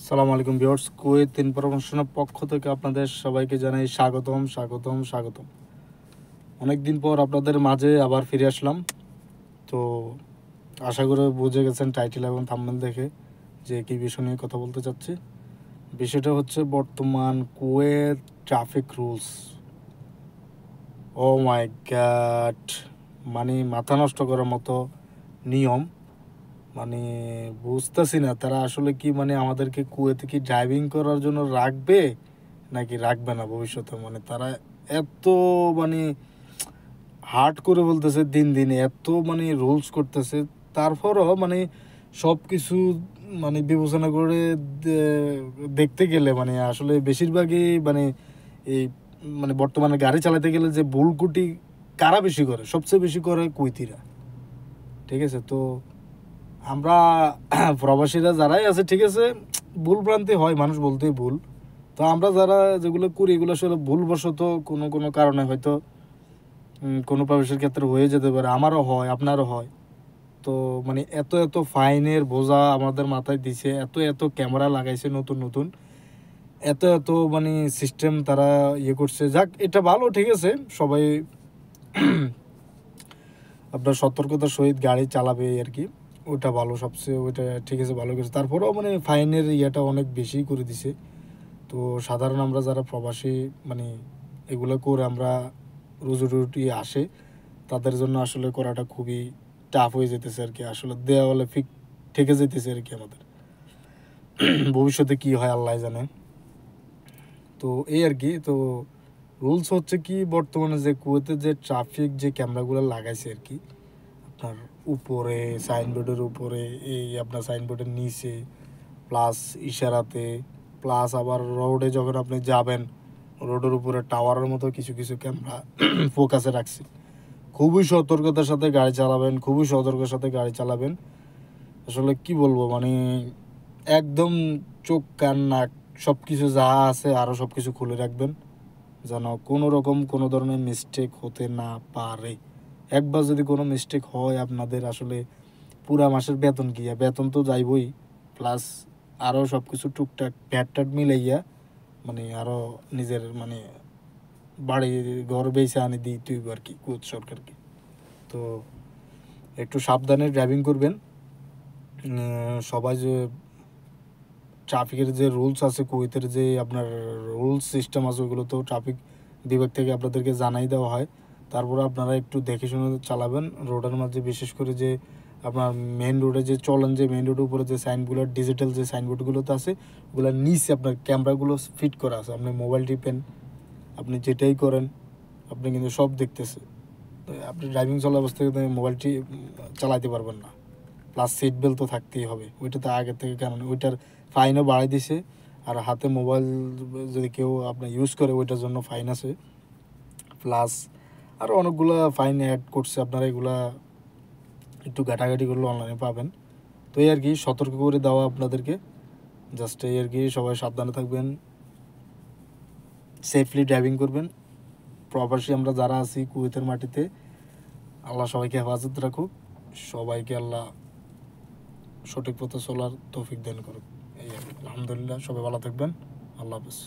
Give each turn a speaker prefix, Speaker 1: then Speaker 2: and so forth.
Speaker 1: সালামু আলাইকুম viewers, Kuwait ইনফরমেশনের পক্ষ থেকে আপনাদের সবাইকে জানাই স্বাগতম। অনেক দিন পর আপনাদের মাঝে আবার ফিরে আসলাম। তো আশা করে বুঝে গেছেন টাইটেল এবং থাম্বনেল দেখে যে কী বিষয় নিয়ে কথা বলতে চাচ্ছি। বিষয়টা হচ্ছে বর্তমান কুয়েত ট্রাফিক রুলস। ও মাই গড, মানে মাথা নষ্ট করার মতো নিয়ম। মানে বুঝতেছি না তারা আসলে কি আমাদেরকে কুয়েতে কি ড্রাইভিং করার জন্য রাখবে নাকি রাখবে না ভবিষ্যতে। তারা এত মানে হার্ড করে বলতেছে, দিন দিন এত রুলস করতেছে। তারপরও সব কিছু বিবেচনা করে দেখতে গেলে আসলে বেশিরভাগই এই বর্তমানে গাড়ি চালাতে গেলে যে ভুলকুটি কারা বেশি করে, সবচেয়ে বেশি করে কুইতিরা। ঠিক আছে, তো আমরা প্রবাসীরা যারাই আছে, ঠিক আছে, ভুল ভ্রান্তি হয়, মানুষ বলতেই ভুল। তো আমরা যারা যেগুলো করি এগুলো আসলে ভুলবশত কোনো কারণে হয়তো কোনো প্রবাসীর ক্ষেত্রে হয়ে যেতে পারে, আমারও হয়, আপনারও হয়। তো এত এত ফাইনের বোঝা আমাদের মাথায় দিছে, এত ক্যামেরা লাগাইছে নতুন, এত সিস্টেম তারা ইয়ে করছে। যাক, এটা ভালো, ঠিক আছে, সবাই আপনার সতর্কতার সহিত গাড়ি চালাবে আর কি, ওটা ভালো সবচেয়ে, ওইটা ঠিক আছে, ভালো করেছে। তারপরেও ফাইনের ইয়েটা অনেক বেশি করে দিছে। তো সাধারণ আমরা যারা প্রবাসী এগুলো করে আমরা রুজি আসে, তাদের জন্য আসলে করাটা খুবই টাফ হয়ে যেতেছে আর কি। আসলে দেওয়ালে ঠেকে যেতেছে আর কি আমাদের। ভবিষ্যতে কি হয় আল্লাহ জানে। তো এই আর কি। তো রুলস হচ্ছে কি, বর্তমানে যে কুয়েতে যে ট্রাফিক যে ক্যামেরাগুলো লাগাইছে আর কি, আপনার উপরে সাইনবোর্ডের উপরে, এই আপনার সাইনবোর্ডের নিচে, প্লাস ইশারাতে, প্লাস আবার রোডে যখন আপনি যাবেন রোডের উপরে টাওয়ারের মতো কিছু কিছু ক্যামেরা ফোকাসে রাখছে। খুবই সতর্কতার সাথে গাড়ি চালাবেন। আসলে কি বলবো, একদম চোখ কান নাক সব কিছু যা আছে আরও সব কিছু খুলে রাখবেন, যেন কোনো রকম কোনো ধরনের মিস্টেক হতে না পারে। একবার যদি কোনো মিস্টেক হয় আপনাদের আসলে পুরা মাসের বেতন তো যাইবই, প্লাস আরও সব কিছু টুকটাক ভ্যাট মিলাইয়া আরও নিজের বাড়ি ঘর বেঁচে আনি দিই আর কি কুয়েত সরকারকে। তো একটু সাবধানে ড্রাইভিং করবেন। সবাই যে ট্রাফিকের যে রুলস আছে, কুয়েতের যে আপনার রুলস সিস্টেম আছে, ওইগুলো তো ট্রাফিক বিভাগ থেকে আপনাদেরকে জানাই দেওয়া হয়। তারপরে আপনারা একটু দেখে শুনে চালাবেন রোডের মাঝে, বিশেষ করে যে আপনার মেন রোডে যে চলেন, যে মেন রোডের উপরে যে সাইনগুলো, ডিজিটাল যে সাইনবোর্ডগুলোতে আছে, ওগুলোর নিচে আপনার ক্যামেরাগুলো ফিট করা আছে। আপনি মোবাইল টিপেন, আপনি যেটাই করেন, আপনি কিন্তু সব দেখতেছে। আপনি ড্রাইভিং চলা অবস্থায় মোবাইলটি চালাতে পারবেন না। প্লাস সিট বেল্ট তো থাকতেই হবে, ওইটা তো আগের থেকে, কারণ ওইটার ফাইনও বাড়াই দিছে। আর হাতে মোবাইল যদি কেউ আপনার ইউজ করে, ওইটার জন্য ফাইন আছে। প্লাস আরও অনেকগুলো ফাইন অ্যাড করছে, আপনারা এগুলা একটু ঘাটাঘাটি করলে অনলাইনে পাবেন। তো এই আর কি, সতর্ক করে দেওয়া আপনাদেরকে, জাস্ট এই আর কি। সবাই সাবধানে থাকবেন, সেফলি ড্রাইভিং করবেন। প্রবাসী আমরা যারা আছি কুয়েতের মাটিতে, আল্লাহ সবাইকে হেফাজত রাখুক, সবাইকে আল্লাহ সঠিক পথে চলার তৌফিক দান করুক। এই আলহামদুলিল্লাহ, সবাই ভালো থাকবেন। আল্লাহ হাফেজ।